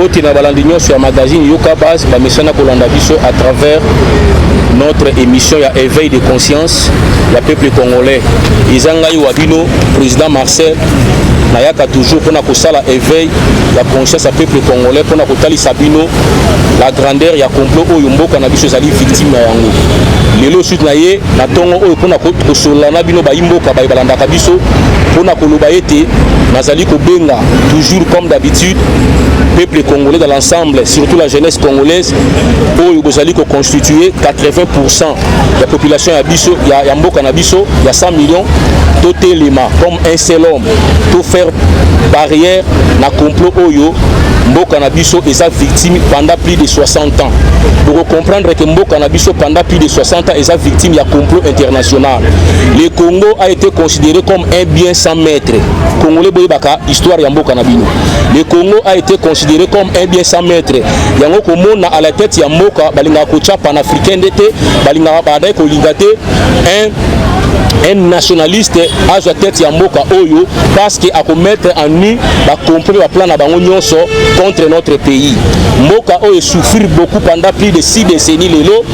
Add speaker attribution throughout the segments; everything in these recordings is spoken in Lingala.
Speaker 1: Boti na balandinyo sur magazine Yoka Base ba mesana kolanda biso à travers notre émission ya éveil de conscience ya peuple congolais. Izangai Wabino président Marcel nayaka toujours pour na kosala éveil la conscience ya peuple congolais pour na kotali sabino la grandeur ya complot oyo mboka na biso zali victime na yango. Lelo suite na ye na tongo oyo pour na kosola na bino ba imboka ba balanda biso pour na koloba ete nazali ko benga toujours comme d'habitude peuple congolais dans l'ensemble, surtout la jeunesse congolaise, où vous allez constituer 80% de la population Abisso, il y a Mboka Nabisso, il y a 100 millions, tout élément, comme un seul homme, tout faire barrière, na complot Oyo, Mboka Nabisso est sa victime pendant plus de 60 ans. Pour comprendre que Mboka Nabisso pendant plus de 60 ans est sa victime, il y a complot international. Le Congo a été considéré comme un bien sans maître. Congolais Boyebaka, histoire ya Mboka Nabino. Le Congo a été considéré comme un bien sans maître. Yango komona à la tête ya Mboka balinga kocha panafricain d'été, balinga badaye ko lingate un nationaliste à la tête ya Mboka Oyo parce qu'il a commettre en nu va comprendre le plan na bango nyonso contre notre pays. Mboka Oyo souffrir beaucoup pendant plus de 6 décennies lelo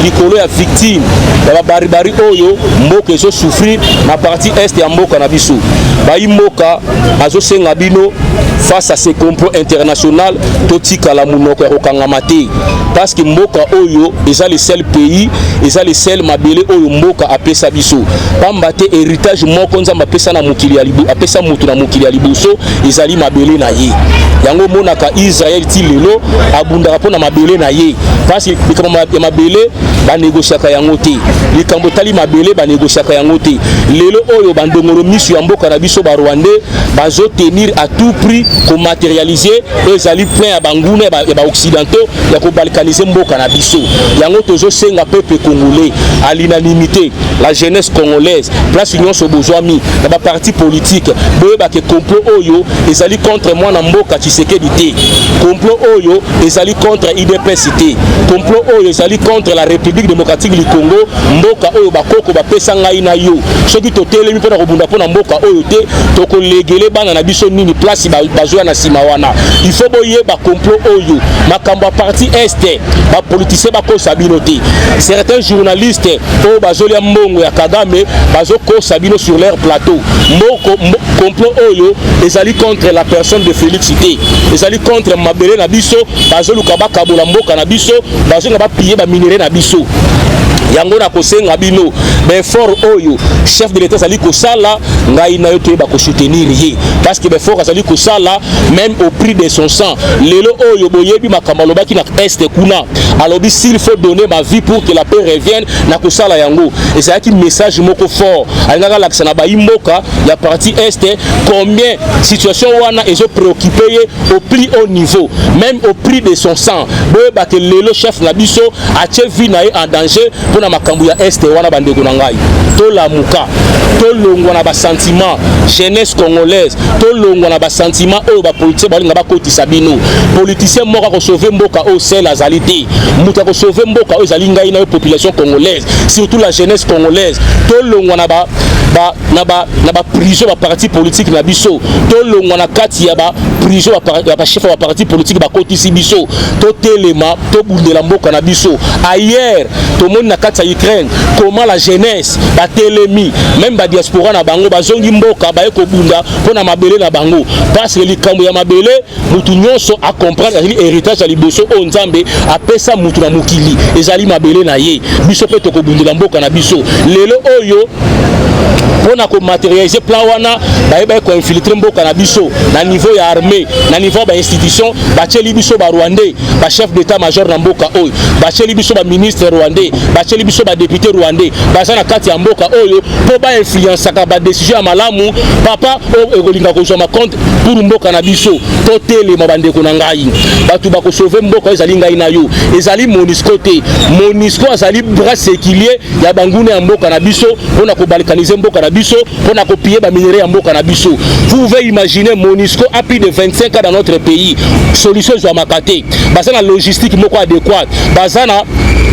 Speaker 1: likolo ya victime ba baribari Oyo Mboka zo souffrir na partie est ya Mboka na biso. Ba Mboka azo senga bino face à ces complots internationaux totika la munoko rokangamate parce que Mboka Oyo est le seul pays, est le seul mabele Oyo Mboka apesa biso. Pambate héritage moko nzamba pesa na mukili ya libu apesa mutu na mukili ya libuso ezali mabele na ye. Yango monaka Israël ti lelo abunda pona mabele na ye parce que likambo ya mabele ba négociaka yango te. Likambo tali mabele ba négociaka yango te. Lelo Oyo bandongolo misu ya Mboka na biso ba Rwandais bazo tenir à tout prix ko matérialiser ezali plein ya banguna ya ba occidentaux ya ko balkaniser Mboka na biso. Yango tozo senga peuple congolais à l'unanimité la jeunesse congolaise place union sobozwami na ba parti politique boyeba ke complot Oyo ezali contre moi na Mboka Tshisekedi te. Complot Oyo ezali contre IDPS te. Complot Oyo ezali contre la République démocratique du Congo. Mboka Oyo bakoko bapesa ngai na yo soki totelemi pona kobunda pona Mboka Oyo te toko legele bana na biso nini place bazoya na sima wana. Il faut boyeba complot Oyo makambo parti est ba politicien bakosa bino te. Certains journalistes o bazolia mbongo ya Kagame bazoko sabino sur leur plateau. Moko complot Oyo ezali contre la personne de Félix Cité. Ezali contre mabele na biso bazoluka bakabola Mboka na biso bazonga ba piller ba minerai na biso. Yango na kosenga bino ben fort Oyo chef de l'état zali ko sala ngai na yo to ba ko soutenir ye parce que ben fort zali ko sala même au prix de son sang. Lelo Oyo boyebi makamalo baki na est kuna alobi s'il faut donner ma vie pour que la paix revienne na ko sala yango et c'est un message moko fort alingaka lakisa na ba Mboka ya partie est combien situation wana ezo préoccupé au plus haut niveau même au prix de son sang boyeba que lelo chef na biso a vie na en danger na makambu ya este wana bandeko na ngai to la muka to longwa na ba sentiment jeunesse congolaise to longwa na ba sentiment oyo ba politicien balinga ba kotisa bino politicien moko ko sauver Mboka o sel azalité muta ko sauver Mboka o zali ngai na population congolaise surtout la jeunesse congolaise to longwa na ba prison ba parti politique na biso to longwa na kati ya ba prison ba chef ba parti politique ba kotisi biso to telema to bundela Mboka na biso ailleurs to monde na kati ya Ukraine comment la jeunesse ba telemi même ba diaspora na bango bazongi Mboka ba eko bunda pona mabele na bango parce que likambo ya mabele mutu nyonso a comprendre héritage ya liboso o Nzambe apesa mutu na mukili ezali mabele na ye biso pe to ko bundela Mboka na biso lelo Oyo pona ko matérialiser plan wana ba ko infiltrer Mboka na biso na niveau ya armée na niveau ba institution ba tcheli biso ba Rwandais ba chef d'état major na Mboka Oyo ba tcheli biso ba ministre Rwandais ba tcheli biso ba député Rwandais ba za na kati ya Mboka Oyo po ba influence ka ba décision ya malamu papa o ekolinga ko zoma compte pour Mboka na biso to tele mabandeko na ngai batu ba ko sauver Mboka ezali ngai na yo ezali MONUSCO te MONUSCO azali bras séculier ya bangune ya Mboka na biso pona ko balkaniser Mboka na biso pona ko piller ba minerai ya Mboka na biso. Vous pouvez imaginer MONUSCO a plus de 25 ans dans notre pays solution zo makate bazana logistique moko adéquate bazana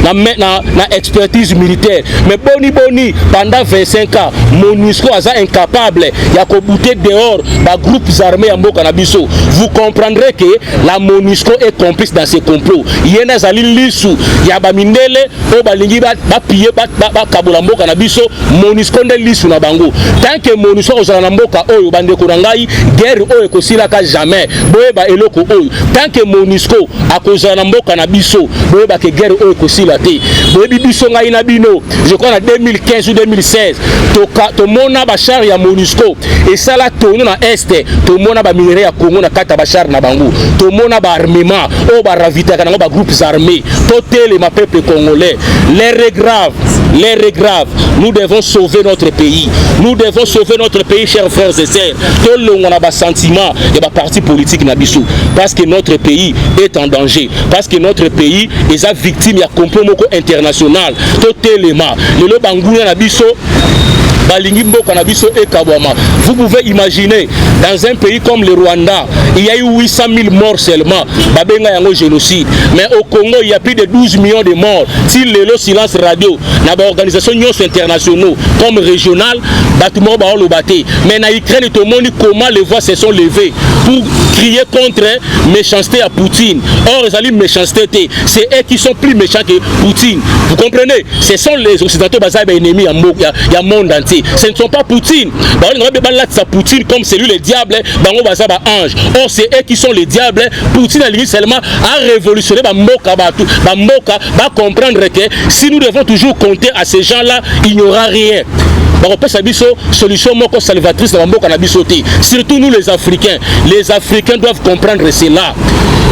Speaker 1: na expertise militaire. Mais boni pendant 25 ans MONUSCO a incapable ya ko bouter dehors ba groupes armés en mboka na biso. Vous comprendrez que la MONUSCO est complice dans ces complots. Yena zali lisu ya ba mindele o ba lingi ba piller ba kabola mboka na biso. MONUSCO nde lisu na bango. Tant que MONUSCO ozala na mboka oyo bande ko ngai guerre oyo ko silaka jamais. Boyeba eloko oyo. Tant que MONUSCO akozala na mboka na biso, boyeba que guerre oyo ko silate. Boyebi biso ngai na bino. Je crois en 2015 ou 2016 to mona ba char ya MONUSCO et ça là tourne na est to mona ba minerai ya Congo na kata ba char na bango to mona ba armement o ba ravita kana ba groupes armés to tele ma peuple congolais. L'heure est grave, nous devons sauver notre pays, chers frères et sœurs. To longo na ba sentiment et ba parti politique na biso parce que notre pays est en danger, parce que notre pays est victime ya complot moko international. To telema le banguna na biso balingi mboka na biso ekabwama. Vous pouvez imaginer dans un pays comme le Rwanda, il y a eu 800 000 morts seulement, babenga yango génocide. Mais au Congo, il y a plus de 12 millions de morts. Si le silence radio, na ba organisation internationaux comme régional, bâtiment ba olobaté. Mais na Ukraine tout le monde comment les voix se sont levées pour crier contre méchanceté à Poutine. Or les alliés méchanceté, c'est eux qui sont plus méchants que Poutine. Vous comprenez? Ce sont les occidentaux basés ennemis à monde entier. Ce ne sont pas Poutine. Poutine comme c'est lui le diable, ange. Or c'est eux qui sont les diables. Poutine a seulement à révolutionner Bamoka, va comprendre que si nous devons toujours compter à ces gens-là, il n'y aura rien. Solution salvatrice surtout nous les Africains doivent comprendre cela.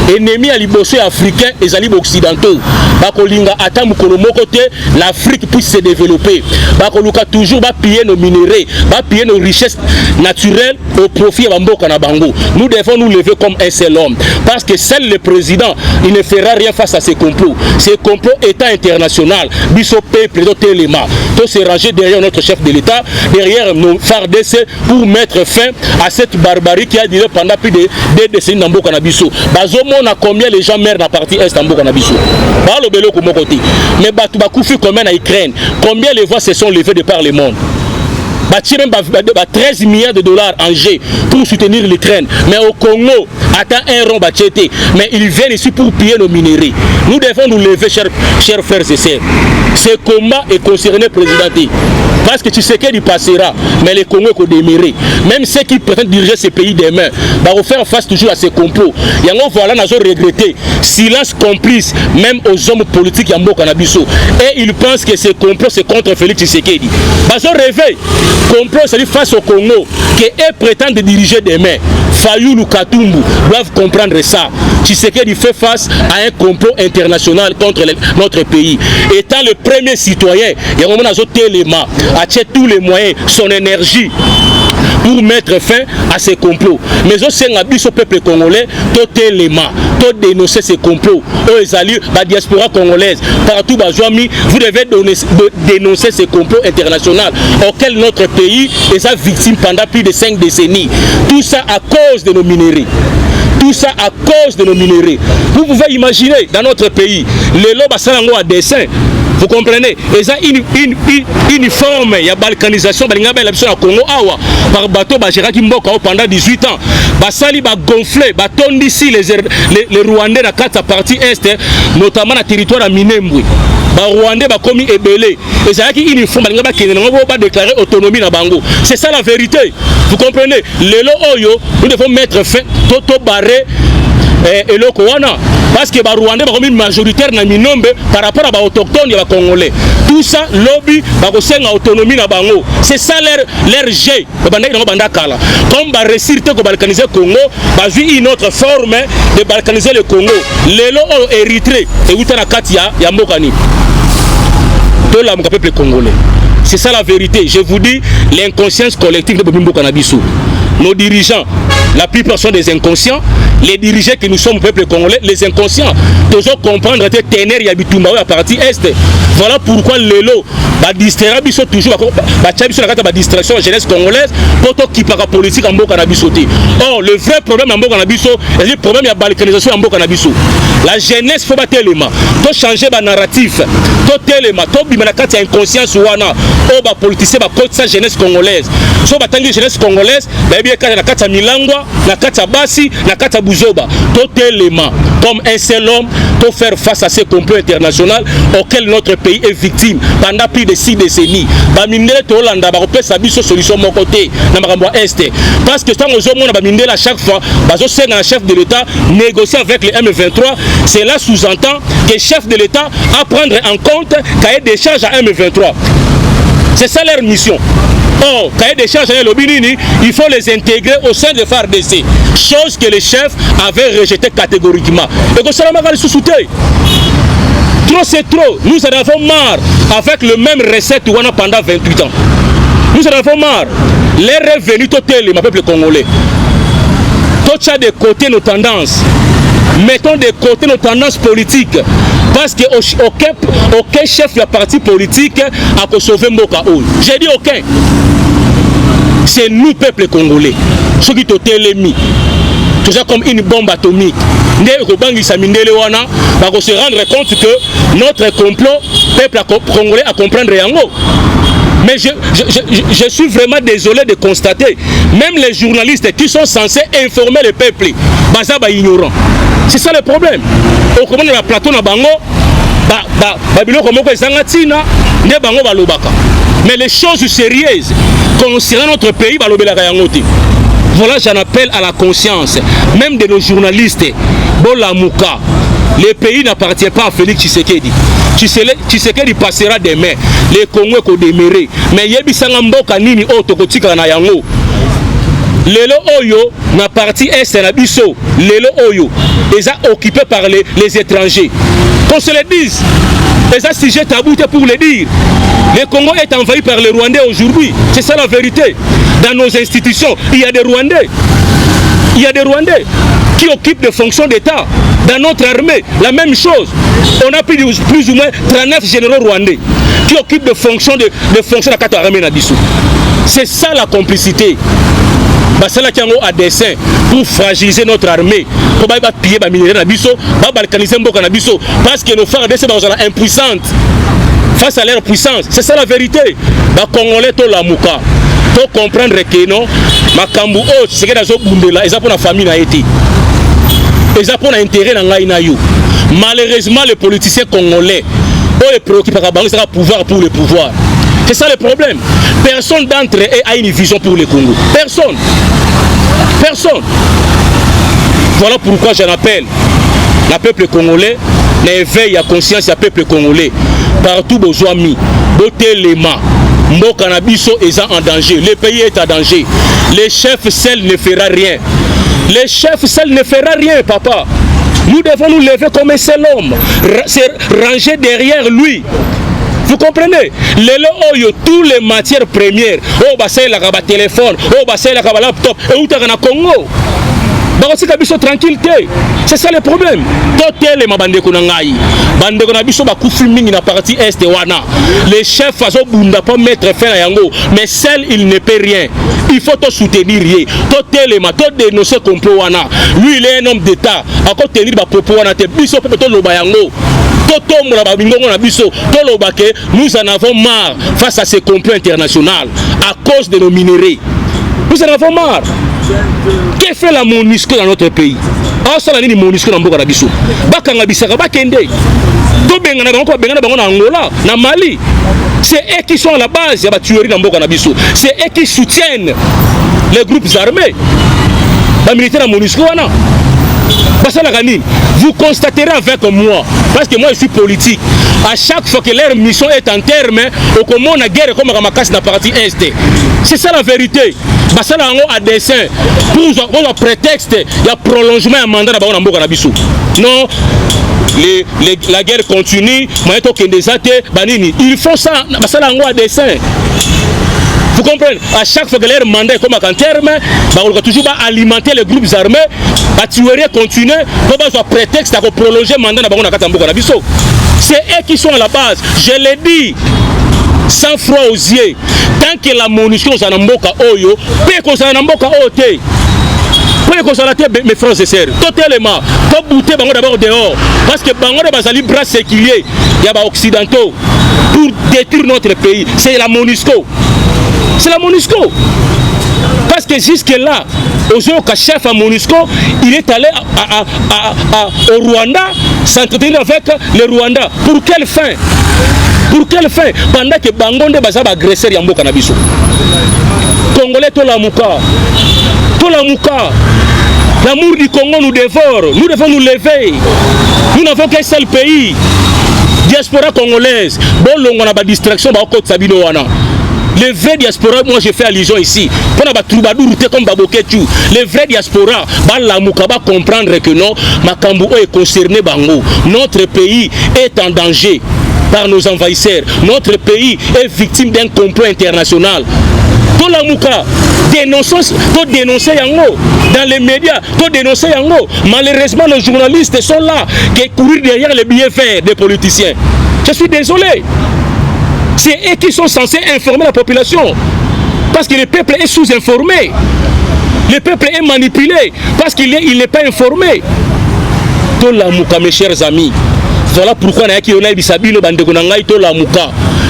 Speaker 1: Ennemis à liboso africain et alibes occidentaux bakolinga ata mukolo moko te l'Afrique puisse se développer bakoluka toujours ba piller nos minéraux ba piller nos richesses naturelles au profit de mboka na bango. Nous devons nous lever comme un seul homme parce que seul le président il ne fera rien face à ces complots. Ces complots état international biso peuple do telema to se ranger derrière notre chef de l'État, derrière nos FARDC pour mettre fin à cette barbarie qui a duré pendant plus de 2 décennies dans mboka na biso. On a combien les gens meurent dans la partie est en Bokanabiso. Mais combien en Ukraine? Combien les voix se sont levées de par le monde? 13 milliards de dollars en G pour soutenir l'Ukraine. Mais au Congo, attend un rond bachete. Mais ils viennent ici pour piller nos minéraux. Nous devons nous lever, chers frères et sœurs. Ce combat est concerné le président. Parce que tu sais qu'il passera. Mais le Congo est démiré. Même ceux qui prétendent diriger ces pays demain, vont faire face toujours à ces complots. Et voilà, nous avons regretté. Silence complice, même aux hommes politiques Yambo Kanabiso. Et ils pensent que ces complots, c'est contre Félix Tshisekedi. Ils ont rêvé. Complot, c'est face au Congo, qu'eux prétendent diriger demain. Fayoulou Katumbu doivent comprendre ça. Tshisekedi fait face à un complot international contre notre pays. Étant le premier citoyen, il y a un moment à tous les moyens, son énergie pour mettre fin à ces complots. Mais aussi, au peuple congolais, tout élément, tout dénoncer ces complots. Eux, alliés, la diaspora congolaise, partout, vous devez dénoncer ces complots internationaux auxquels notre pays est victime pendant plus de 5 décennies. Tout ça à cause de nos minéraux. Tout ça à cause de nos minéraux. Vous pouvez imaginer dans notre pays, les lobes à dessin. Vous comprenez? Ils ont une forme, il y a balkanisation, Congo par bateau, pendant 18 ans. Basali ba gonflé, baton d'ici les Rwandais dans la partie est, notamment dans le territoire de Minembwe. Les Rwandais ont commis ébélé. Ils ont une forme, ils déclarer autonomie dans Bango. C'est ça la vérité. Vous comprenez? Nous devons mettre fin, toto barré. Et le Kowana, parce que les Rwandais sont majoritaires dans Minombe par rapport à les autochtones et les Congolais. Tout ça, lobby, c'est l'autonomie dans Bango. C'est ça leur jet. Comme ils réussissent à balkaniser le Congo, ils ont une autre forme de balkaniser le Congo. Les lots Érythrée et Outanakatia, Yamokani. Tout le peuple congolais. C'est ça la vérité. Je vous dis, l'inconscience collective de Bimbo Kanabissou. nos dirigeants, la plupart sont des inconscients. Les dirigeants que nous sommes, peuple congolais, les inconscients, tous comprendre que Téner y habite à partie est. Voilà pourquoi le lot va distraire biso toujours la distraction de la jeunesse congolaise pour tout qui par politique en Mboka Nabisoté. Or, le vrai problème en Mboka Nabiso, c'est le problème de la balkanisation en Mboka Nabiso. La jeunesse faut battre l'élément, tout changer le narratif, tout élément, tout bimanakati a inconscience ouana, oh bah politicien bah contre sa jeunesse congolaise. So batangi jeunesse congolaise, bah bien quand la kata Milangwa, la kata Basi, la kata Buzoba, tout élément comme un seul homme pour faire face à ces complots internationaux auxquels notre pays est victime pendant plus de 6 décennies. Bamindele to Hollanda ba repère sa biso solution mon côté na makambo est parce que tant aux hommes on a bamindele à chaque fois bazo senga chef de l'État négocier avec les M23, cela sous-entend que le chef de l'État à prendre en compte cahier des charges à M23. C'est ça leur mission. Or, cahier des charges à l'Obinini, il faut les intégrer au sein de FARDC, chose que les chefs avaient rejeté catégoriquement. Et que cela m'a sous-souté. Trop c'est trop. Nous en avons marre avec le même recette pendant 28 ans. Nous en avons marre. Les revenus totaux, ma peuple congolais. Tout ça de côté nos tendances. Mettons de côté nos tendances politiques. Parce qu'aucun chef de la parti politique a sauvé Mboka Oul. J'ai dit aucun. C'est nous, peuple congolais. Ceux qui ont télémis. Tout ça comme une bombe atomique. Nous va se rendre compte que notre complot, peuple congolais, à comprendre Yango. Mais je suis vraiment désolé de constater, même les journalistes qui sont censés informer le peuple, bazaba ignorant. C'est ça le problème. Au commande de la plateau na bango, mais les choses sérieuses concernant notre pays, voilà, j'en appelle à la conscience, même de nos journalistes. Bolamouka, le pays n'appartient pas à Félix Tshisekedi. Tshisekedi passera demain. Les Congolais ko demeuré. Mais yebisanga mboka nini o tokotika na yango. Lelo Oyo, na partie est na biso. Lelo Oyo, ils sont occupés par les étrangers. Qu'on se le dise. C'est un sujet tabou pour le dire. Le Congo est envahi par les Rwandais aujourd'hui. C'est ça la vérité. Dans nos institutions, il y a des Rwandais. Il y a des Rwandais qui occupent des fonctions d'État. Dans notre armée, la même chose. On a plus ou moins 39 généraux rwandais qui occupent des fonctions de la armée Nabissou. C'est ça la complicité. Basala Kiango a dessein pour fragiliser notre armée, pour piller les minéraux Nabisso, pour balkaniser Mboka Nabisso, parce que nos frères de sont impuissantes face à leur puissance. C'est ça la vérité. Les Congolais, tout la mouka. Pour comprendre que non, Makambu, c'est que ils ont pour la famille na été. Ils ont pour l'intérêt dans l'Aïnaïou. Malheureusement, les politiciens congolais, eux les préoccupent par le pouvoir pour le pouvoir. C'est ça le problème. Personne d'entre eux a une vision pour le Congo. Personne. Personne. Voilà pourquoi j'en appelle le peuple congolais, l'éveil à conscience du peuple congolais. Partout besoin mis, beauté les mains. Mboka Nabiso est en danger. Le pays est en danger. Les chefs seuls ne fera rien. Les chefs seuls ne fera rien, papa. Nous devons nous lever comme un seul homme. Ranger derrière lui. Vous comprenez? Tous les matières premières. Oh, bah c'est la téléphone. Oh, bah c'est la laptop. Et où t'as un Congo? Tranquillité. C'est ça le problème. Les chefs ne pas mettre fin à Yango, mais seul il ne peut rien. Il faut te soutenir. Dénoncer complot. Lui il est un homme d'État. Encore tenir propos. Nous en avons marre face à ces complots internationaux à cause de nos minéraux. Nous en avons marre. Que fait la MONUSCO dans notre pays? Ah, ça la MONUSCO dans Mboka Nabiso. Bakanga bisaka bakende. To bengana bango na Angola, na Mali. C'est eux qui sont à la base de la tuerie dans Mboka Nabiso. C'est eux qui soutiennent les groupes armés. Les militaires de MONUSCO wana. Vous constaterez avec moi, parce que moi je suis politique, à chaque fois que leur mission est en terme, au comment on a guerre comme Ramakas dans la partie Est. C'est ça la vérité. Basala a dessein pour un prétexte, il y a prolongement un mandat dans Mboka Nabiso. Non, la guerre continue, ils font ça, Basala a dessein. Vous comprenez? À chaque fois que leur mandat est comme à terme, on va toujours alimenter les groupes armés, la tuerie continue, pour avoir prétexte à prolonger le mandat de Katamboka. C'est eux qui sont à la base. Je l'ai dit, sans froid aux yeux, tant que la MONUSCO est en Mboka Oyo, peut qu'on soit en Mboka Ote. Pour constater mes frères et sœurs, totalement, pour bouter d'abord dehors, parce que Bango de bras séculiers, il y a des occidentaux pour détruire notre pays. C'est la MONUSCO. C'est la MONUSCO. Parce que jusque-là, aujourd'hui, chef à MONUSCO, il est allé au Rwanda s'entretenir avec les Rwandais. Pour quelle fin? Pour quelle fin? Pendant que Bango de Bazaba agresseur Yambo Kanabiso. Congolais, Tolamuka. Tolamuka. L'amour du Congo nous dévore. Nous devons nous lever. Nous n'avons qu'un seul pays. Diaspora congolaise. Bon, on a pas de distraction. Les vrais diaspora, moi j'ai fait allusion ici. Pour la troubadour comme Baboketu. Les vrais diaspora, Balamuka va comprendre que non, Makambu est concerné Bango. Notre pays est en danger par nos envahisseurs. Notre pays est victime d'un complot international. Tout la mouka, dénoncer Yango dans les médias, tout dénoncer Yango. Malheureusement, les journalistes sont là, qui courent derrière les billets verts des politiciens. Je suis désolé. C'est eux qui sont censés informer la population. Parce que le peuple est sous-informé. Le peuple est manipulé. Parce qu'il n'est pas informé. Tout la mouka, mes chers amis. Voilà pourquoi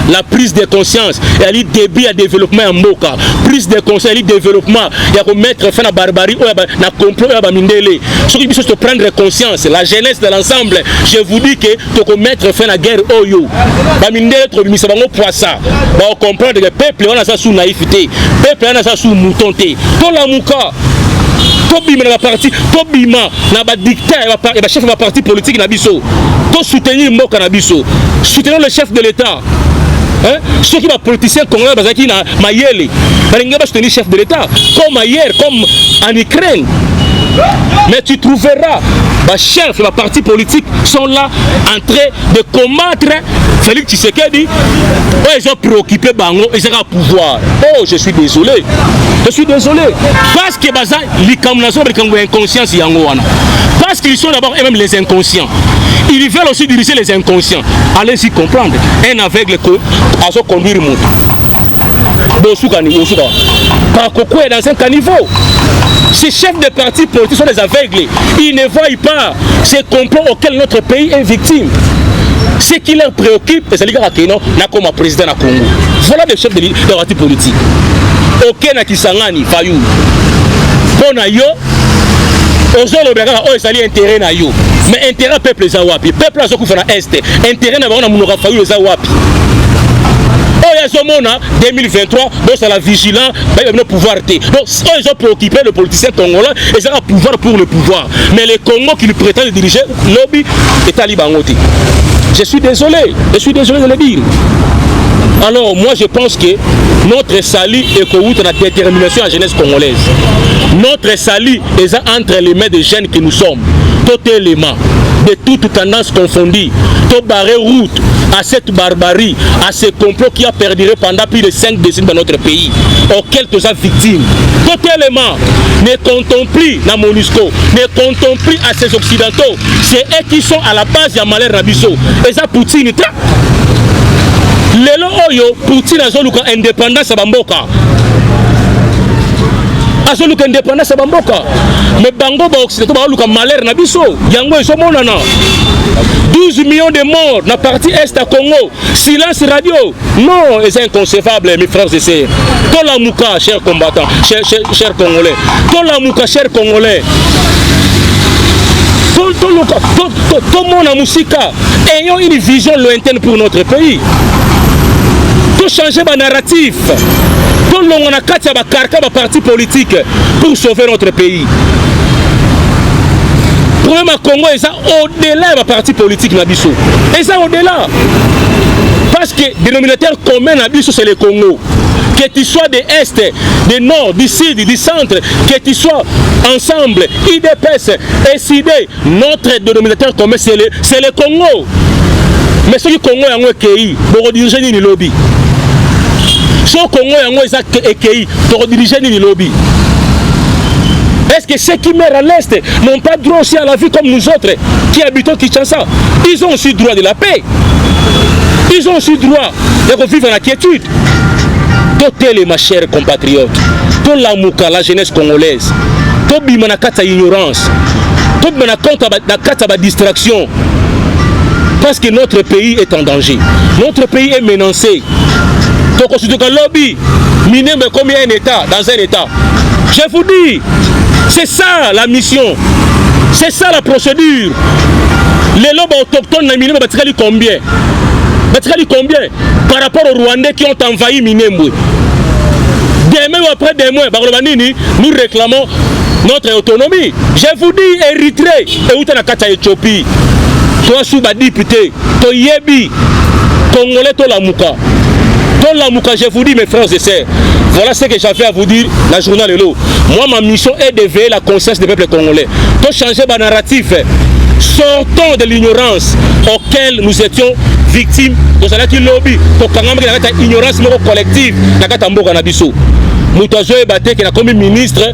Speaker 1: la prise de conscience, elle est début à développement en Moka. Prise de conscience, elle est développement. Il y a mettre fin à la barbarie, à complot, à Mindele. Ce qui faut prendre conscience, la jeunesse de l'ensemble, je vous dis que tu peux mettre fin à la guerre. Mindele, tu peux comprendre que le peuple a sa sous naïveté, le peuple a sa sous moutonté. Tout la Moka. Tobima na parti, Tobima na ba dictateur, ba chef de la parti politique na biso. To soutenir Mboka na biso. Soutenir le chef de l'État. Hein? Ceux qui sont politiciens congolais, bazaki na Mayele. Balinga ba soutenir le chef de l'État. Comme ailleurs, comme en Ukraine. Mais tu trouveras, les chefs de la parti politique sont là en train de combattre Félix Tshisekedi. Oh, ils ont préoccupé Bango, ils ont pouvoir. Oh, je suis désolé. Je suis désolé. Parce que inconscience parce qu'ils sont d'abord eux-mêmes les inconscients. Ils veulent aussi diriger les inconscients. Allez-y comprendre. Un aveugle à se conduire mon. Par Koko est dans un caniveau. Ces chefs de partis politiques sont des aveugles. Ils ne voient pas ces complots auxquels notre pays est victime. Ce qui leur préoccupe, c'est les gars qui n'ont comme président du Congo. Voilà des chefs de partis politiques. Aucun qui s'engage, Fayou. Bon, yo. Aujourd'hui, on a intérêt na yo. Mais intérêt peuple Zawapi. Peuple a fait na Est. Intérêt na on a Fayou Zawapi. En 2023, c'est la vigilance, le pouvoir. Donc, ils ont préoccupé le politicien congolais et ils ont un pouvoir pour le pouvoir. Mais les Congos qui lui prétendent diriger, lobby est talibangoté. Je suis désolé de le dire. Alors, moi, je pense que notre salut est contre la détermination à la jeunesse congolaise. Notre salut est entre les mains des jeunes que nous sommes. Tout élément, de toutes tendances confondues, tout barrer route à cette barbarie, à ce complot qui a perduré pendant plus de 5 décennies dans notre pays, auquel tu es victime. Tout élément, ne comptons plus dans MONUSCO, ne comptons plus à ces occidentaux. C'est eux qui sont à la base de Malher Rabiso. Et ça, Poutine, Lelo Oyo, Poutine a zoluka indépendance à Bamboka. Azoluka indépendance à Bamboka. Mais Bango ba occidentaux ba luka malheur na biso. Yango eso monana. 12 millions de morts dans la partie est à Congo. Silence radio. Non, c'est inconcevable, mes frères et sœurs. Tola Mouka, chers combattants, chers Congolais. Tola Mouka, chers Congolais. Tout le monde a musica. Ayons une vision lointaine pour notre pays. Tout changer ma narratif. Tout le monde a quatre partis politiques pour sauver notre pays. Le problème à Congo est au-delà de la partie politique. Et ça au-delà. Parce que le dénominateur commun c'est le Congo. Que tu sois de l'Est, du Nord, du Sud, du Centre, que tu sois ensemble, IDPS, SID, notre dénominateur commun c'est le Congo. Mais ce que le Congo est un pays, pour diriger le lobby. Ce Congo yango eza ekei to diriger ni lobby. Est-ce que ceux qui meurent à l'Est n'ont pas droit aussi à la vie comme nous autres qui habitons Kinshasa? Ils ont aussi droit de la paix. Ils ont aussi droit de vivre en quiétude. Totele, ma chère compatriote, to la mouka, la jeunesse congolaise, to bimana kata ignorance, to bimana kata distraction. Parce que notre pays est en danger. Notre pays est menacé. Donc, on se dit que lobby, miner mais comme un État, dans un État. Je vous dis, c'est ça la mission. C'est ça la procédure. Les lobes autochtones, les minés, combien? Combien par rapport aux Rwandais qui ont envahi Minembwe? Demain ou après demain, nous réclamons notre autonomie. Je vous dis, Érythrée, et où est la Éthiopie? Toi, sous ma député, toi, Yebi, Congolais, toi, la Mouka. Toi, la Mouka, je vous dis, mes frères et sœurs, voilà ce que j'avais à vous dire la journée de l'eau. Moi, ma mission est d'éveiller la conscience des peuples congolais. Toi, changer ma narratif. Sortons de l'ignorance auquel nous étions victimes. Nous allons dire lobby. Pour quand même ignorance collective, nous avons dit Moutazo et Baté qui a comme ministre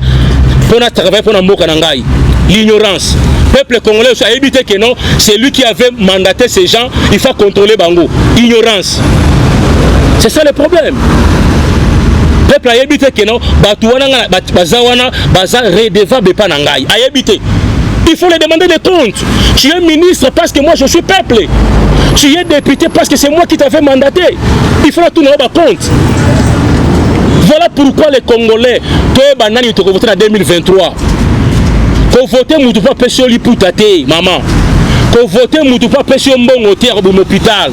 Speaker 1: pour travailler pour Namboka Nangai. L'ignorance. Peuple congolais a évité que non, c'est lui qui avait mandaté ces gens, il faut contrôler Bango. Ignorance. C'est ça le problème. Peuple a évité que non, Batouana, Bazawana, Baza redevable pas Nangai. A évité. Il faut les demander des comptes. Tu es ministre parce que moi je suis peuple. Tu es député parce que c'est moi qui t'avais mandaté. Il faut tout le compte. Voilà pourquoi les Congolais, toi, banani, tu vas voter en 2023. Qu'on vote Moutoupa Pessioli Poutate, maman. Qu'on vote Moutoupa Pessioli Mbongoté à l'hôpital.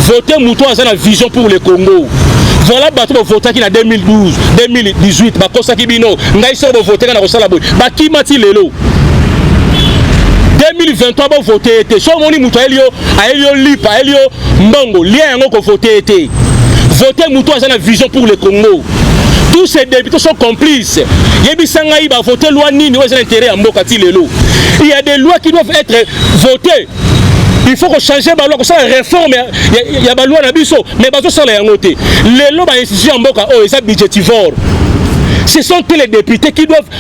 Speaker 1: Voter Moutoupa à la vision pour le Congo. Voilà bateau voter qui en 2012, 2018, Bakosa Kibino, Ngaïsa voter dans la Rosalabou. Baki Mati Lelo. 2023 va voter. Soit mon Moutou Aélio Lipa, Aélio Mbongo, lien qu'on voter. Voter Moutoupa à la vision pour le Congo. Tous ces députés sont complices. Il va voter loi Nini, intérêt à Mbokati Lelo. Il y a des lois qui doivent être votées. Il faut qu'on change la loi, qu'on ça réforme. Il y a des lois dans le mais il y a des lois. Les lois institutions en Mboka, oh, ils sont budgétivores. Ce sont les députés qui doivent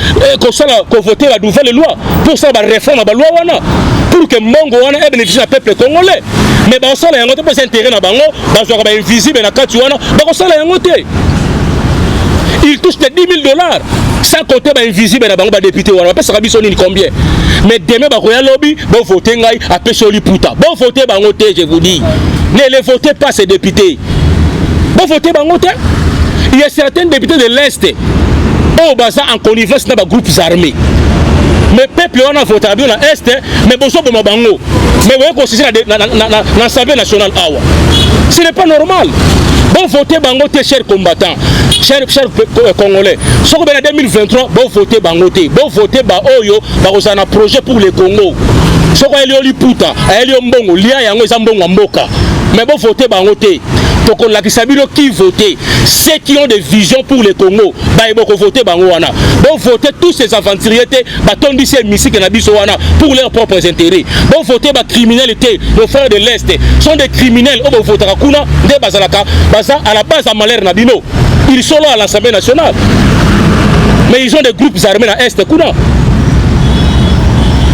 Speaker 1: voter la nouvelle loi pour ça, la réforme de la loi. Pour que Mbongo ait bénéficié du peuple congolais. Mais ça, il y a des intérêts dans le Bango, il y a invisible dans le Katuana, il touche des $10 000 sans compter invisible dans le député. On va pas savoir combien. Mais demain, il y a un lobby, bon voter à Pessioli Pouta. Bon voter, je vous dis. Ne les votez pas ces députés. Bon voter, il y a certains députés de l'Est au bazar en connivence dans les groupes armés. Mais le peuple on a voté à l'Est, mais bon, mais vous voyez qu'on s'est dans l'Assemblée nationale. Ce n'est pas normal. Bon voter Bangote, chers combattants, chers Congolais. Si vous êtes en 2023, bon voter Bangote. Bon voter Baoyo, vous avez un projet pour le Congo. Si vous êtes en Liputa, Elio Mbongo, Lia Yango Zambongo Mboka. Mais bon voter Bangote. Donc on a qui voter. Ceux qui ont des visions pour le Congo, ils vont voter Bangoana. Bon voter tous ces aventuriers, pour leurs propres intérêts. Bon voter la criminalité, nos frères de l'Est sont des criminels. On va voter à la base à Malher Nabino. Ils sont là à l'Assemblée nationale. Mais ils ont des groupes armés à l'Est.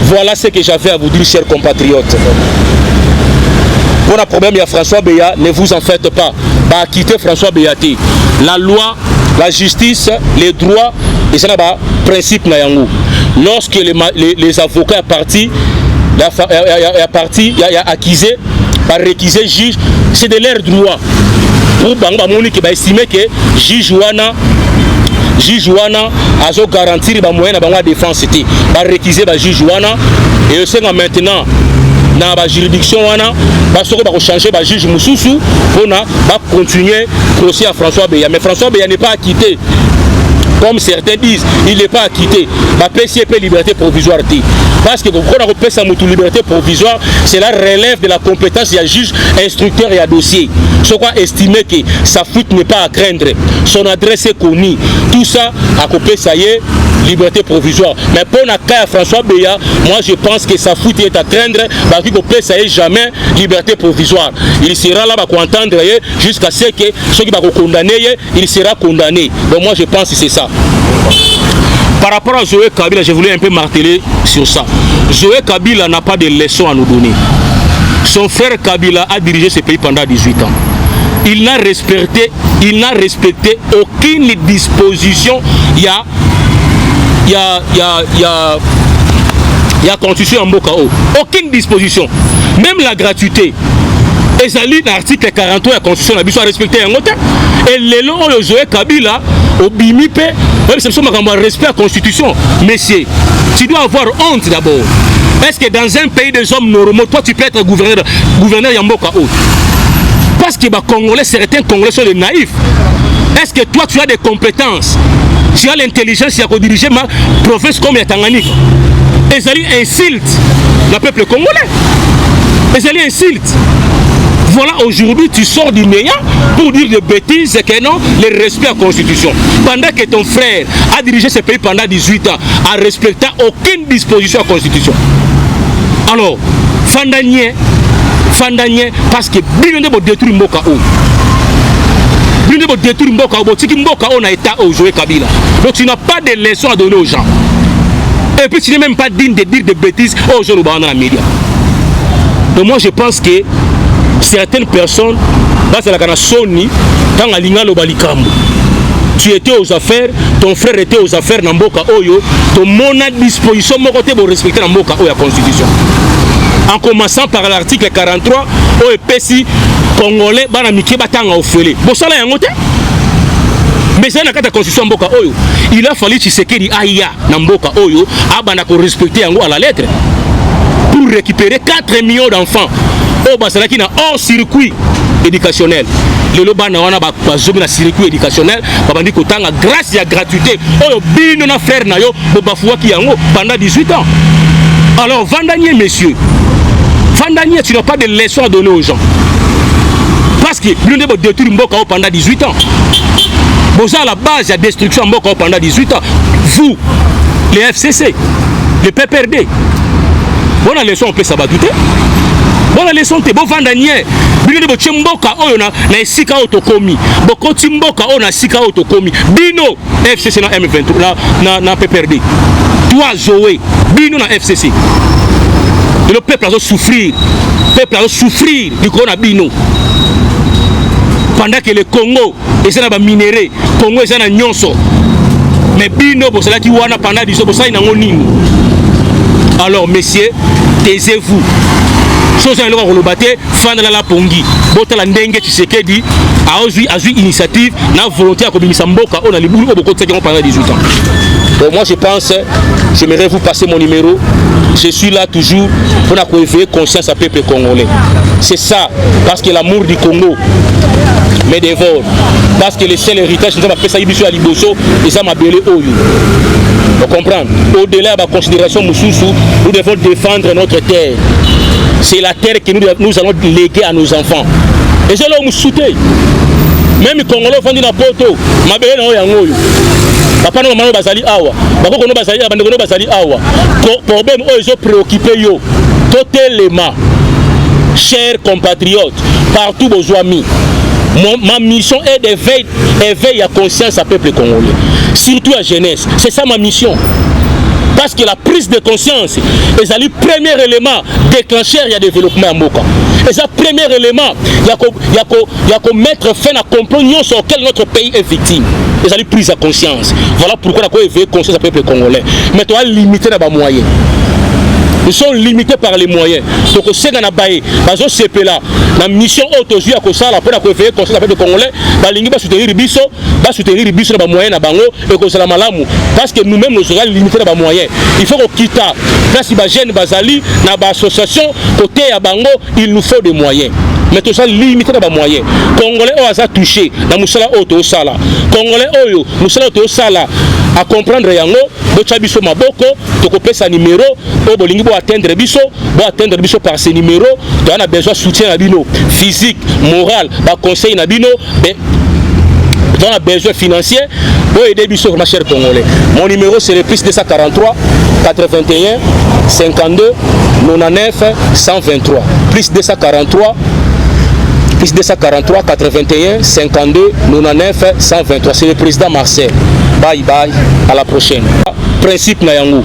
Speaker 1: Voilà ce que j'avais à vous dire, chers compatriotes. Pour un problème, il y a François Béat, ne vous en faites pas. Bah, quitter François Béaté. La loi, la justice, les droits, et ça n'a pas principe. Lorsque les avocats sont partis, il y a accusé, par réquisé juge, c'est de leur droit. Pour Bangba qui va estimer que juge Wana a garanti les moyens de défense. Par réquisé, juge Wana, et c'est maintenant. Dans la juridiction, on va changer le juge Moussoussou pour continuer le procès à François Béat. Mais François Béat n'est pas acquitté. Comme certains disent, il n'est pas acquitté. La PCP liberté provisoire. Parce que quand on appelle ça liberté provisoire, cela relève de la compétence du juge instructeur et à dossier. Ce qu'on estime que sa fuite n'est pas à craindre. Son adresse est connue. Tout ça, à côté, ça y est, liberté provisoire. Mais pour la cas François Beya, moi je pense que sa faute est à craindre, parce que ça n'est jamais liberté provisoire. Il sera là pour entendre jusqu'à ce que ceux qui vont condamner, il sera condamné. Donc moi je pense que c'est ça. Par rapport à Zoé Kabila, je voulais un peu marteler sur ça. Zoé Kabila n'a pas de leçons à nous donner. Son frère Kabila a dirigé ce pays pendant 18 ans. Il n'a respecté aucune disposition. Il y a constitution en Mbokao. Aucune disposition. Même la gratuité. Ezali l'article 43 de la constitution a respecté un autre. Et les lois de Zoé Kabila au Bimipe, c'est respect à la constitution. Messieurs, tu dois avoir honte d'abord. Est-ce que dans un pays des hommes normaux, toi tu peux être gouverneur Yambokao? Parce que Congolais, certains Congolais sont des naïfs. Est-ce que toi tu as des compétences? Tu as l'intelligence à diriger ma province comme la Tanganyika? Ezali insulte le peuple congolais. Ezali insulte. Voilà, aujourd'hui tu sors du néant pour dire des bêtises que non, le respect à la constitution. Pendant que ton frère a dirigé ce pays pendant 18 ans, a respecté aucune disposition à la constitution. Alors, Fandanier, parce que bien de détruire Mbokao. Bien de détruire Mbokao, Mbokao n'a état au Zoé Kabila. Donc tu n'as pas de leçons à donner aux gens. Et puis tu n'es même pas digne de dire des bêtises aux gens dans la média. Donc moi je pense que certaines personnes, tu étais aux affaires, ton frère était aux affaires dans Mboka Oyo, ton mon à disposition pour respecter la Mboka Oyo la constitution. En commençant par l'article 43, au EPC congolais, mais c'est dans la constitution Mboka Oyo. Il a fallu Tshisekedi Aya dans Mboka Oyo, respecter à la lettre pour récupérer 4 millions d'enfants. Au Basalaki na hors circuit éducationnel. Le lobana wana ba zomi na circuit éducationnel, babandi kotanga grâce à gratuité. Oh bino na frère na yo bo bafuaki yango pendant 18 ans. Alors Vandanier messieurs, Vandanier tu n'as pas de leçons à donner aux gens. Parce que bino de détruire Mboka pendant 18 ans. Vous à la base de la destruction Mboka pendant 18 ans. Vous, les FCC, les PPRD. Bonne leçon on peut s'abattre. Bonne leçon te bon Vandanier. Bino de Chimboka oyona na esika otokomi. Boko Chimboka ona sika otokomi. Bino FCC na M23 na PPRD. Toi Zoé, bino na FCC. Et le peuple a souffrir. Le peuple a souffrir du corona bino. Pendant que le Congo est un minéré, Congo est un nyonso. Mais bino pour cela qui wana pendant 10 ans pour ça il n'a nini. Alors messieurs, taisez-vous. Chose à l'heure le battre, fan de la pongi. Bota la ndenge Tshisekedi a eu initiative, na volonté à communiquer Mboka, on a les boulots beaucoup de gens pendant 18 ans. Donc moi je pense, j'aimerais vous passer mon numéro. Je suis là toujours pour éveiller conscience à peuple congolais. C'est ça, parce que l'amour du Congo me dévore. Parce que le seul héritage, nous avons fait ça à Liboso, et ça m'a belé Oyo. Vous comprenez? Au-delà de la considération Moussoussou, nous devons défendre notre terre. C'est la terre que nous allons léguer à nos enfants. Et c'est là où nous soutenons. Même les Congolais font du poto, ma belle non yango. Papa non maman bazali awa. Bako no bazali abande no bazali awa. Problème eux ils ont préoccupé yo. Totalement. Chers compatriotes, partout vos amis. Ma mission est d'éveiller à conscience à peuple congolais. Surtout à jeunesse. C'est ça ma mission. Parce que la prise de conscience est le premier élément déclencheur du développement à Mboka. Et ça, premier élément, il y a qu'à mettre fin à comprendre sur lequel notre pays est victime. Et ça, prise de conscience. Voilà pourquoi on a éveillé conscience à peuple congolais. Mais tu as limité les moyens. Nous sommes limités par les moyens. Donc, c'est dans la baie. Parce que c'est là. La mission autorisée à ça, pour éveiller conscience à peuple congolais, va soutenir les biso, va soutenir les biso dans les moyens, et que c'est la malamou. Parce que nous-mêmes, nous serons limités dans les moyens. Il faut qu'on quitte. Là, si les jeunes Bazali, dans l'association, côté à Bango, il nous faut des moyens. Mais tout ça limité dans les moyens. Congolais ont touché dans Moussala Auto Sala. Congolais ont Moussala Auto Sala à comprendre yango, bocha biso maboko, tokope sa numéro, o bolingi bo atteindre biso par ce numéro, tu as besoin de soutien à bino, physique, moral, ba conseil na bino, on a besoin financier pour aider Bissot, ma chère Congolais. Mon numéro c'est le plus 243 81 52 99 123. Plus 243 81 52 99 123. C'est le président Marcel. Bye bye, à la prochaine. Principe Nayango.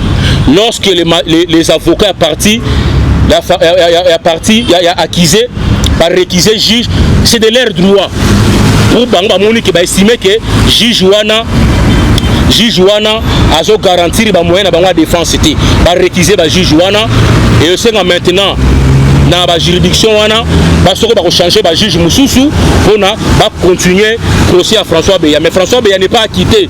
Speaker 1: Lorsque les avocats sont partis, il y a accusé, par réquisé juge, c'est de leur droit. Pour Bangba qui va estimer que juge Wana a garantir les moyens de la défense. C'était par réquisé par juge Wana et aussi maintenant dans la juridiction Wana, parce qu'on va changer le juge Moussoussou pour continuer le procès à François Beya. Mais François Beya n'est pas acquitté.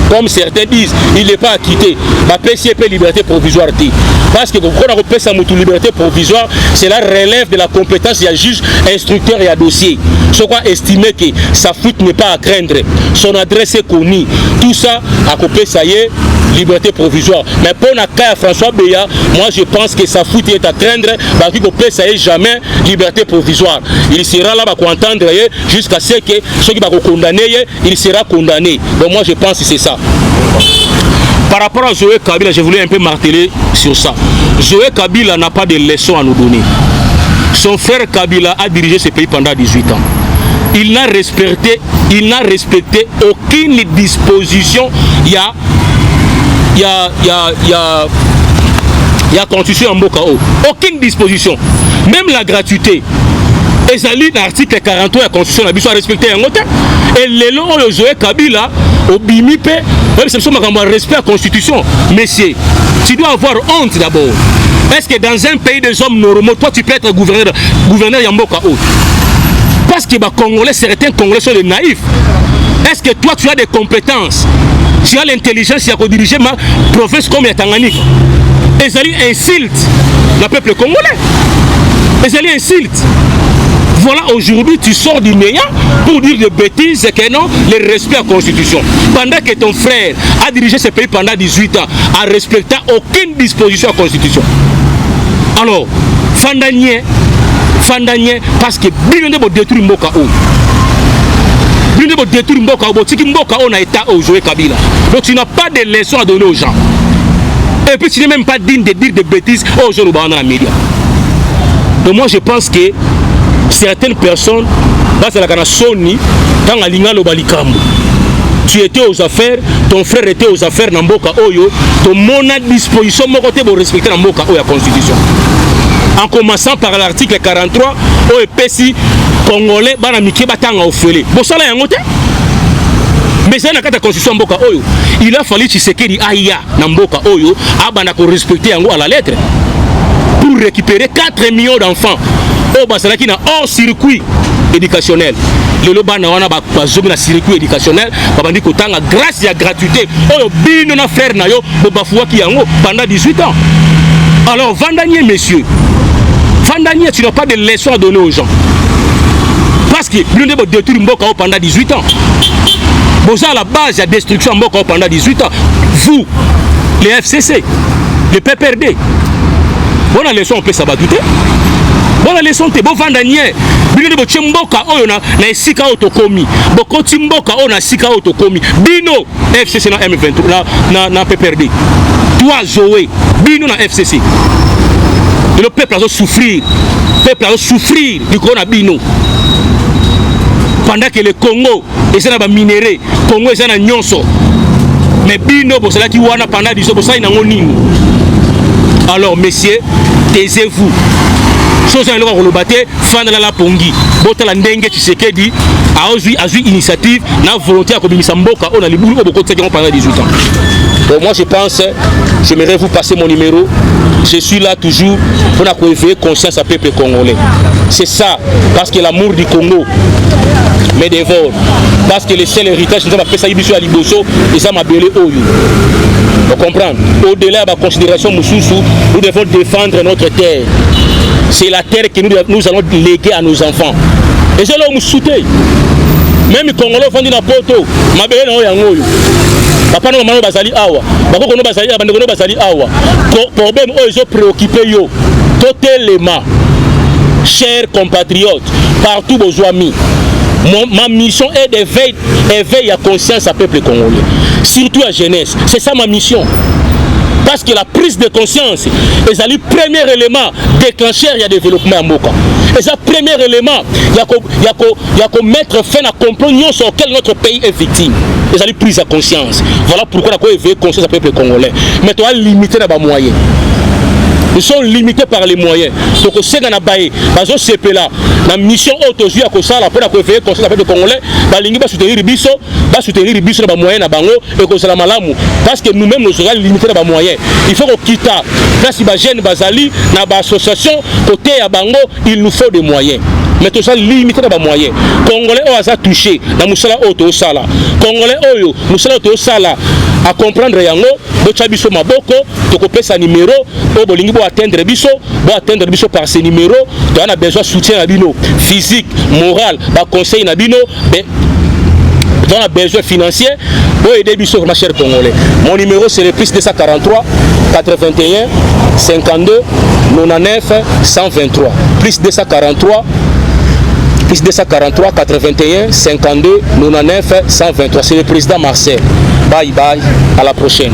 Speaker 1: Comme certains disent, il n'est pas acquitté. La PCP liberté provisoire dit. Parce que quand on appelle ça liberté provisoire, cela relève de la compétence du juge, instructeur et à dossier. Ce qu'on estime que sa fuite n'est pas à craindre. Son adresse est connue. Tout ça, à couper, ça y est, liberté provisoire. Mais pour le cas de François Beya, moi je pense que sa fuite est à craindre. Parce que ça y est jamais liberté provisoire. Il sera là pour entendre jusqu'à ce que ceux qui vont condamner, il sera condamné. Donc moi je pense que c'est ça. Par rapport à Joël Kabila, je voulais un peu marteler sur ça. Joël Kabila n'a pas de leçons à nous donner. Son frère Kabila a dirigé ce pays pendant 18 ans. Il n'a respecté aucune disposition. Il y a constitution en Mokao. Aucune disposition. Même la gratuité. Et ça lit l'article 43 de la Constitution, la a respecté un autre. Et les lois de Joël Kabila, au BIMIP, c'est un respect à la Constitution. Messieurs, tu dois avoir honte d'abord. Est-ce que dans un pays des hommes normaux, toi tu peux être gouverneur Yamboka haut? Parce que certains Congolais sont des naïfs. Est-ce que toi tu as des compétences? Tu as l'intelligence à diriger ma province comme Yatanganika? Et ça insulte le peuple congolais. Et ça insulte. Voilà, aujourd'hui, tu sors du néant pour dire des bêtises que non, le respect à la Constitution. Pendant que ton frère a dirigé ce pays pendant 18 ans, en respectant aucune disposition à la Constitution. Alors, Fandanier, parce que bien de détruire Mboka O. Bien de détruire Mboka O, si Mboka O n'a état au Joël Kabila. Donc tu n'as pas de leçons à donner aux gens. Et puis tu n'es même pas digne de dire des bêtises aux gens dans la média. Donc moi je pense que certaines personnes, tu étais aux affaires, ton frère était aux affaires dans Mboka Oyo, ton mon à disposition mon côté pour respecter la Mboka Oyo la Constitution. En commençant par l'article 43, au EPC congolais, banamiki batanga ofele. Bon ça là un côté. Mais c'est dans la Constitution Mboka Oyo. Il a fallu Tshisekedi aya na Mboka Oyo, abana ko respecter yango à la lettre. Pour récupérer 4 millions d'enfants au Basalaki na hors circuit éducationnel. Le lobana wana ba zomi na circuit éducationnel, ba bandi ko tanga grâce à gratuité. Oyo bino na frère na yo bo bafuaki yango pendant 18 ans. Alors Vandanier messieurs, Vandanier tu n'as pas de leçons à donner aux gens. Parce que bino de détruire Mboka pendant 18 ans. Bon ça à la base la destruction Mboka pendant 18 ans. Vous les FCC, les PPRD. Bonne leçon on peut s'abattre. Bonne leçon te bon Vandanier. Bino de Mboka oyo na esika otokomi. Boko Mboka oyo na esika otokomi. Bino FCC na M23 na PPRD. Toi Zoé, bino na FCC. Le peuple a souffrir. Le peuple a souffrir du corona bino. Pendant que le Congo est un minéré, Congo est un nyonso. Mais bino pour cela qui wana pendant 10 ans, ça il n'a nini. Alors messieurs, taisez-vous. Chose à l'heure le battre, fan de la pongi. Bota ndenge Tshisekedi a eu initiative, na volonté à communiquer Mboka, on a les boulots beaucoup de gens pendant 18 ans. Donc moi je pense, j'aimerais vous passer mon numéro. Je suis là toujours pour éveiller conscience à peuple congolais. C'est ça, parce que l'amour du Congo me dévore. Parce que le seul héritage, nous avons fait ça à Liboso, et ça m'a belé Oyo. Vous comprenez? Au-delà de la considération Moussoussou, nous devons défendre notre terre. C'est la terre que nous allons léguer à nos enfants. Et c'est là où nous soutenons. Même les Congolais font une poto, ma belle n'a pas eu. Papa nous maman basali awa, papa nous basali awa, nous basali awa. Problème ils ont préoccupé yo. Totalement, chers compatriotes, partout vos amis. Ma mission est d'éveiller à conscience à peuple congolais, surtout à jeunesse. C'est ça ma mission. Parce que la prise de conscience est le premier élément déclencheur du développement en Moka. Et c'est le premier élément, il y a mettre fin à comprendre sur lequel notre pays est victime. Et c'est la prise de conscience. Voilà pourquoi on a éveillé conscience à peuple congolais. Mais on a limité les moyens. Nous sommes limités par les moyens. Donc, c'est dans la mission aujourd'hui à Kosala pour éveiller conscience à peuple congolais. Va soutenir Bisso, va soutenir Bisso dans les moyens et Kosala Malamu. Parce que nous-mêmes, nous sommes limités dans les moyens. Il faut qu'on quitte là, si les jeunes Bazali, dans l'association, côté à Bango, il nous faut des moyens. Mais tout ça limité dans les moyens. Congolais ont touché dans Moussala Oto Sala. Congolais ont Moussala Oto Sala à comprendre yango, bocha biso maboko, tokopé sa numéro, au bolingi bo atteindre biso par ce numéro, on a besoin de soutien à bino, physique, moral, ba conseil na bino, on a besoin financier, pour aider biso ma chère Congolais. Mon numéro c'est le plus 243 81 52 99 123 plus 243 81 52 99 123. C'est le président Marcel. Bye bye, à la prochaine.